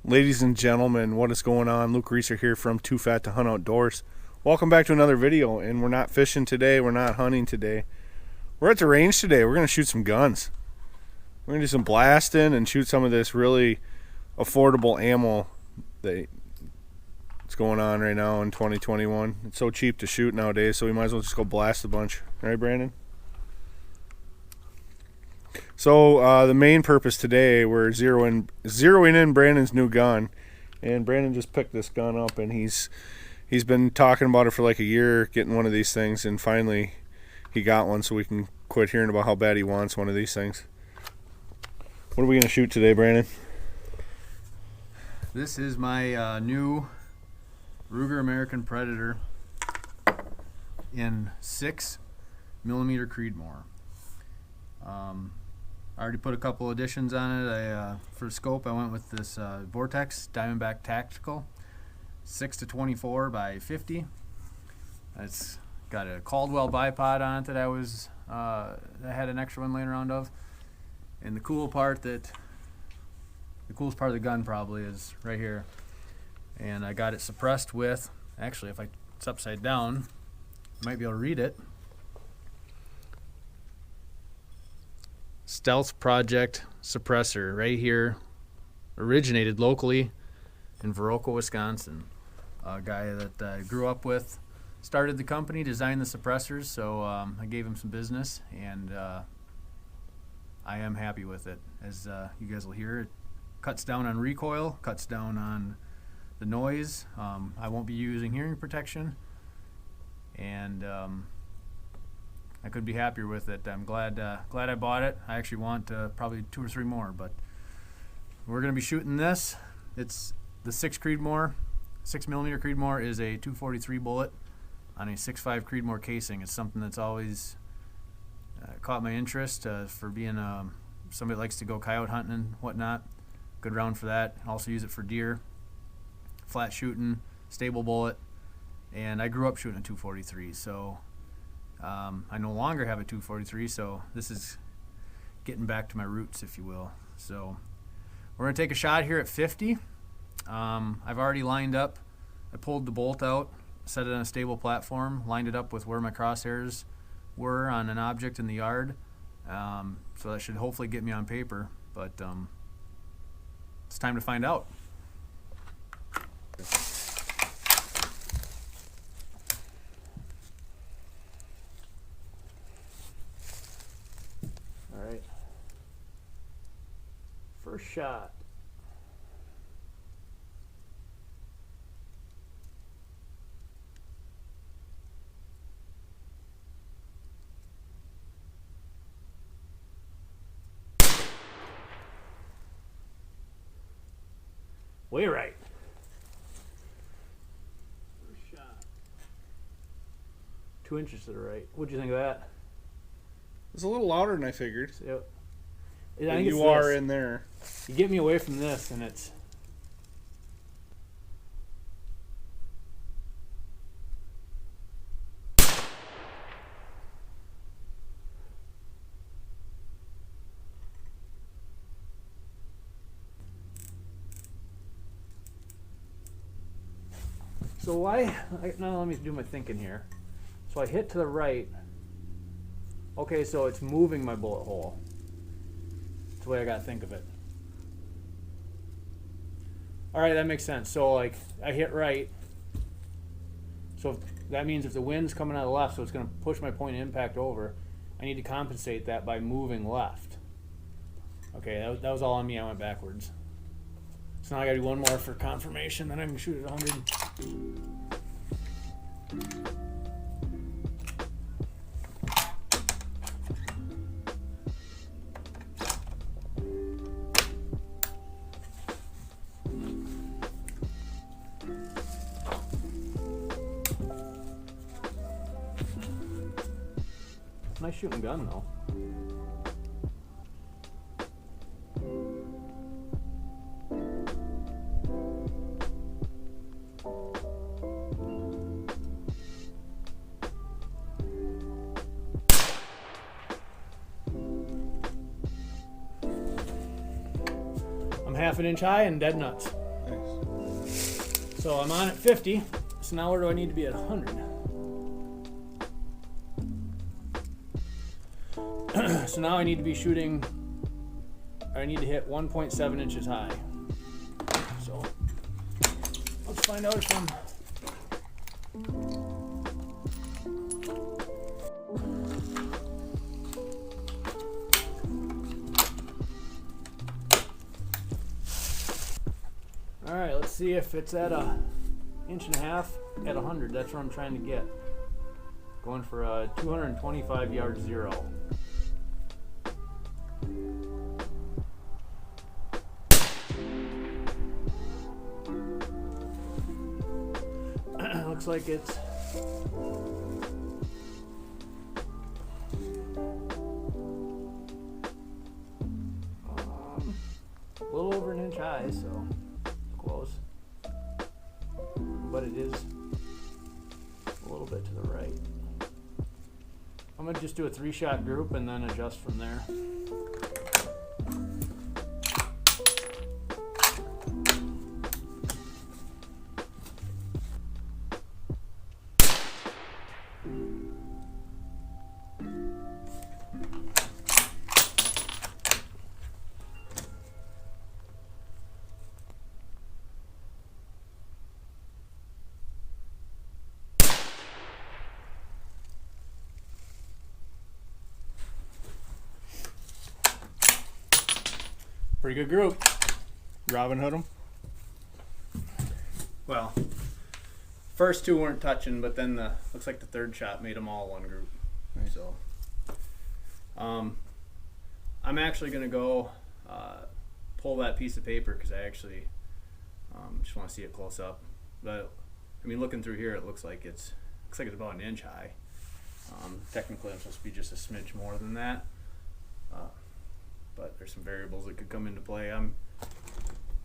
Ladies and gentlemen, what is going on? Luke Reeser here from Too Fat to Hunt Outdoors. Welcome back to another video, and we're not fishing today, we're not hunting today. We're at the range today. We're going to shoot some guns. We're going to do some blasting and shoot some of this really affordable ammo that's going on right now in 2021. It's so cheap to shoot nowadays, so we might as well just go blast a bunch. Right, Brandon? So the main purpose today, we're zeroing in Brandon's new gun, and Brandon just picked this gun up, and he's been talking about it for like a year, getting one of these things, and finally he got one, so we can quit hearing about how bad he wants one of these things. What are we going to shoot today, Brandon? This is my new Ruger American Predator in 6mm Creedmoor. I already put a couple additions on it. For scope, I went with this Vortex Diamondback Tactical 6-24 by 50. It's got a Caldwell bipod on it that I had an extra one laying around of. And the coolest part of the gun probably is right here. And I got it suppressed with, actually if it's upside down, you might be able to read it. Stealth Project suppressor right here. Originated locally in Viroqua, Wisconsin. A guy that I grew up with started the company, designed the suppressors, so I gave him some business, and I am happy with it. As you guys will hear, it cuts down on recoil, cuts down on the noise. I won't be using hearing protection, and I could be happier with it. I'm glad I bought it. I actually want probably 2 or 3 more, but we're going to be shooting this. It's the 6mm Creedmoor is a 243 bullet on a 6.5 Creedmoor casing. It's something that's always caught my interest for being somebody that likes to go coyote hunting and whatnot. Good round for that. Also use it for deer, flat shooting, stable bullet, and I grew up shooting a 243, so I no longer have a 243, so this is getting back to my roots, if you will. So we're going to take a shot here at 50. I've already lined up. I pulled the bolt out, set it on a stable platform, lined it up with where my crosshairs were on an object in the yard. So that should hopefully get me on paper, but it's time to find out. All right. First shot. Way right. First shot. 2 inches to the right. What'd you think of that? It's a little louder than I figured. Yep. I think you are in there. You get me away from this, and it's. So now let me do my thinking here. So I hit to the right. Okay, so it's moving my bullet hole. That's the way I gotta think of it. All right, that makes sense. So like I hit right. So that means if the wind's coming out of the left, so it's gonna push my point of impact over, I need to compensate that by moving left. Okay, that was all on me. I went backwards. So now I gotta do one more for confirmation, then I can shoot at 100. Nice shooting gun though. I'm half an inch high and dead nuts. Nice. So I'm on at 50. So now where do I need to be at 100? So now I need to be shooting, I need to hit 1.7 inches high. So let's find out if I'm all right, let's see if it's at a inch and a half at 100. That's where I'm trying to get. Going for a 225 yard zero. Looks like it's a little over an inch high, so close. But it is a little bit to the right. I'm gonna just do a 3-shot group and then adjust from there. Pretty good group. Robin Hood 'em? Well, first two weren't touching, but then looks like the third shot made them all one group. Nice. So, I'm actually gonna go pull that piece of paper because I actually just want to see it close up. But I mean, looking through here, it looks like it's about an inch high. Technically, I'm supposed to be just a smidge more than that. But there's some variables that could come into play. I'm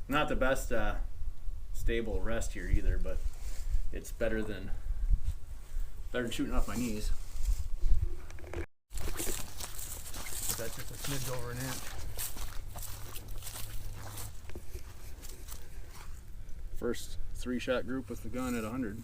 not the best stable rest here either, but it's better than shooting off my knees. That's just a smidge over an inch. First 3-shot group with the gun at 100.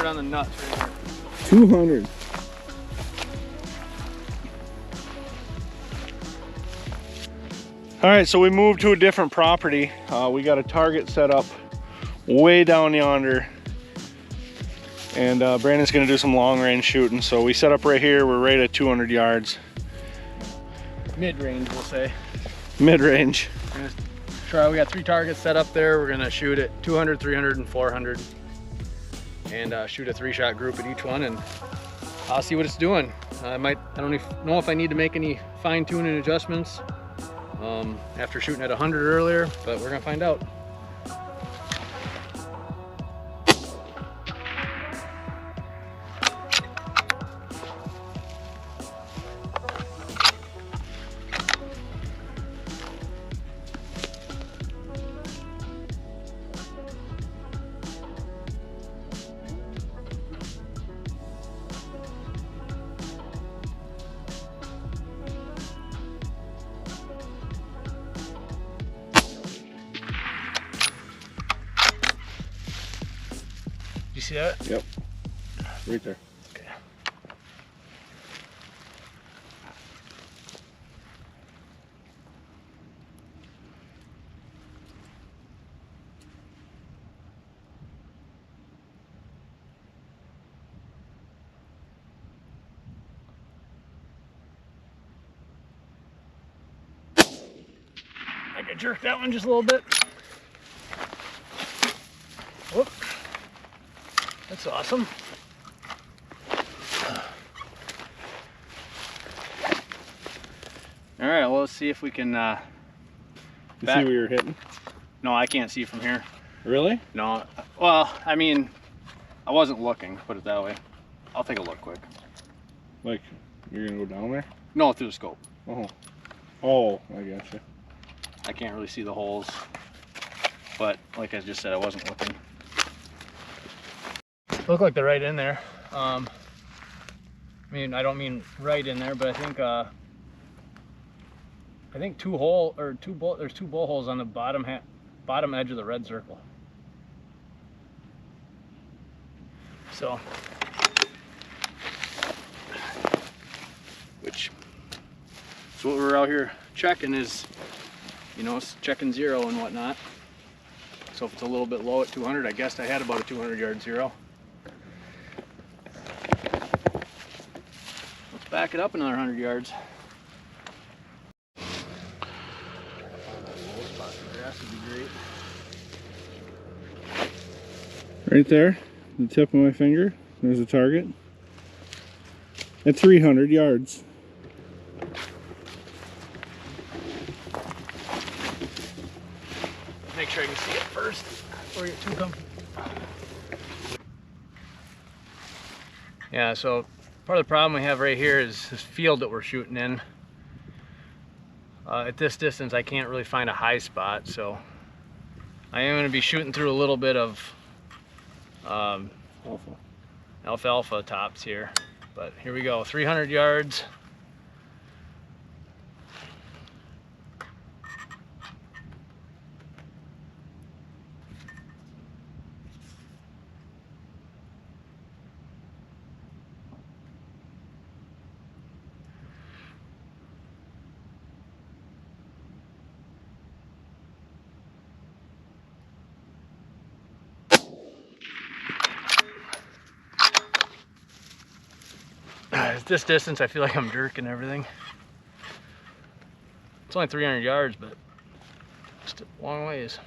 On the nuts right here. 200. All right, so we moved to a different property. We got a target set up way down yonder, and Brandon's gonna do some long range shooting. So we set up right here. We're right at 200 yards. Mid-range, we'll say. Mid-range. Try. We got 3 targets set up there. We're gonna shoot at 200, 300, and 400. And shoot a 3-shot group at each one, and I'll see what it's doing. I don't even know if I need to make any fine-tuning adjustments after shooting at 100 earlier, but we're gonna find out. see that? Yep. Right there. Okay. I could jerk that one just a little bit. Whoop. That's awesome. All right, well, let's see if we can. You see where you're hitting? No, I can't see from here. Really? No. Well, I mean, I wasn't looking. Put it that way. I'll take a look quick. Like, you're gonna go down there? No, through the scope. Oh, I gotcha. I can't really see the holes, but like I just said, I wasn't looking. Look like they're right in there. I mean, I don't mean right in there, but I think there's two bowl holes on the bottom edge of the red circle. So, which is what we're out here checking is, you know, it's checking zero and whatnot. So if it's a little bit low at 200, I guessed I had about a 200 yard zero. Let's back it up another 100 yards. Right there, the tip of my finger, there's a target. At 300 yards. Make sure I can see it first before you get too comfortable. Yeah, so part of the problem we have right here is this field that we're shooting in. At this distance, I can't really find a high spot, so I am going to be shooting through a little bit of alfalfa tops here. But here we go, 300 yards. At this distance, I feel like I'm jerking everything. It's only 300 yards, but just a long ways.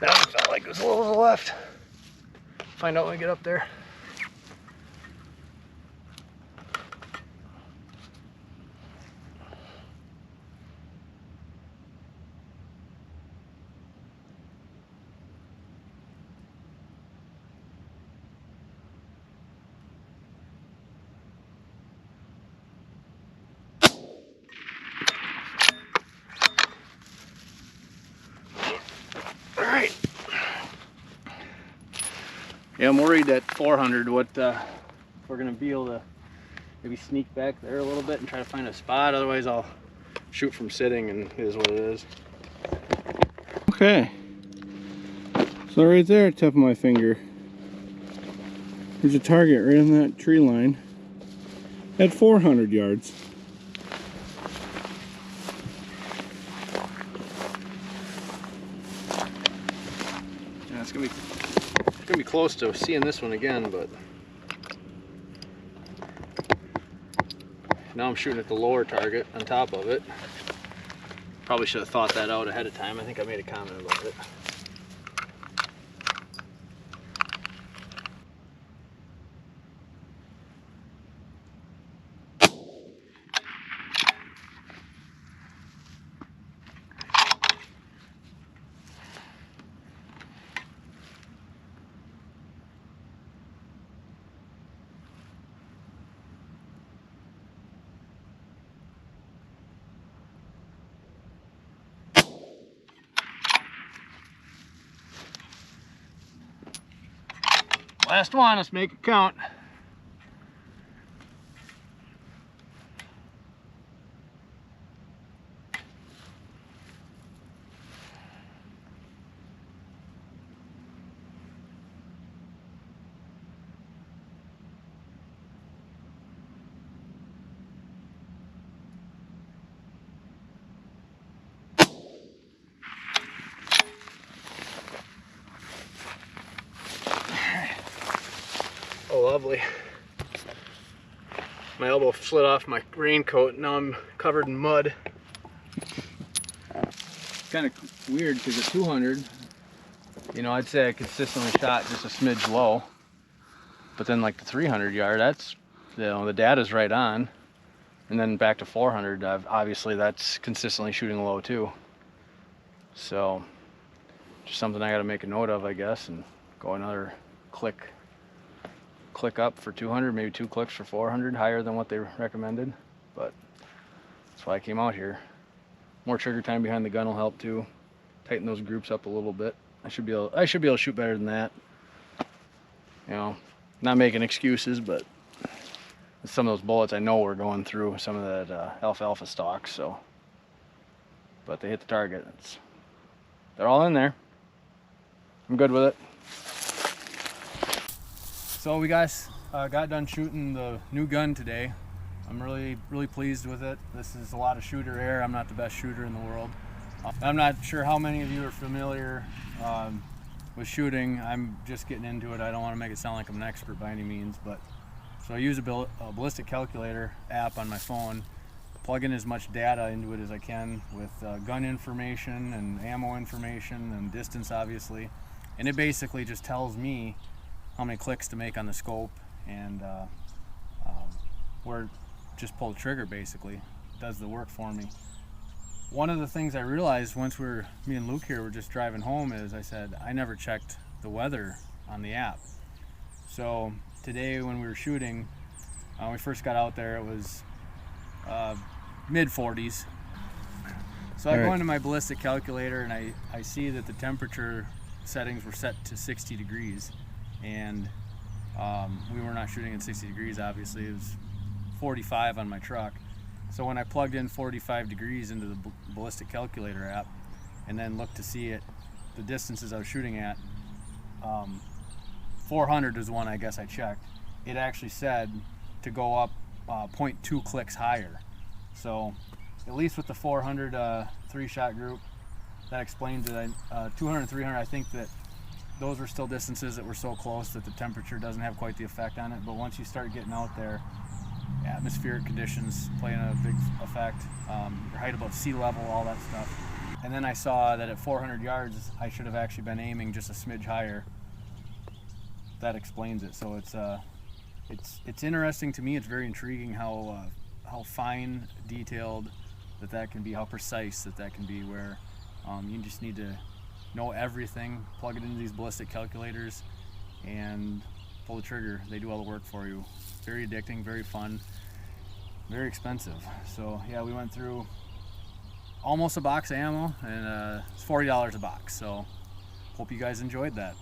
That one felt like it was a little to the left. Find out when we get up there. Alright. Yeah, I'm worried at 400 what we're going to be able to maybe sneak back there a little bit and try to find a spot. Otherwise, I'll shoot from sitting, and it is what it is. Okay. So right there, tip of my finger, there's a target right on that tree line at 400 yards. Yeah, it's gonna be close to seeing this one again, but now I'm shooting at the lower target on top of it. Probably should have thought that out ahead of time. I think I made a comment about it. Last one, let's make it count. Oh, lovely. My elbow slid off my raincoat, and now I'm covered in mud. It's kind of weird because at 200, you know, I'd say I consistently shot just a smidge low. But then like the 300 yard, that's, you know, the data's right on. And then back to 400, obviously that's consistently shooting low too. So just something I got to make a note of, I guess, and go another click up for 200, maybe 2 clicks for 400, higher than what they recommended. But that's why I came out here. More trigger time behind the gun will help too. Tighten those groups up a little bit. I should be able to shoot better than that. You know, not making excuses, but some of those bullets I know we're going through some of that alfalfa stock. So, but they hit the target. They're all in there. I'm good with it. So we guys got done shooting the new gun today. I'm really pleased with it. This is a lot of shooter air. I'm not the best shooter in the world. I'm not sure how many of you are familiar with shooting. I'm just getting into it. I don't want to make it sound like I'm an expert by any means, but so I use a Ballistic Calculator app on my phone, plug in as much data into it as I can with gun information and ammo information and distance, obviously, and it basically just tells me how many clicks to make on the scope and where just pull the trigger. Basically does the work for me. One of the things I realized once me and Luke here were just driving home is I said I never checked the weather on the app. So today when we were shooting, when we first got out there, it was mid 40s. So I go into my Ballistic Calculator and I see that the temperature settings were set to 60 degrees. And we were not shooting in 60 degrees, obviously. It was 45 on my truck. So when I plugged in 45 degrees into the Ballistic Calculator app and then looked to see the distances I was shooting at, 400 was one I guess I checked. It actually said to go up 0.2 clicks higher. So at least with the 400 3-shot group, that explains it. 200 and 300, I think that those were still distances that were so close that the temperature doesn't have quite the effect on it. But once you start getting out there, atmospheric conditions playing a big effect, your height above sea level, all that stuff. And then I saw that at 400 yards, I should have actually been aiming just a smidge higher. That explains it. So it's interesting to me. It's very intriguing how fine, detailed that can be, how precise that can be. Where you just need to know everything, plug it into these Ballistic Calculators, and pull the trigger. They do all the work for you. Very addicting, very fun, very expensive. So yeah, we went through almost a box of ammo, and it's $40 a box. So hope you guys enjoyed that.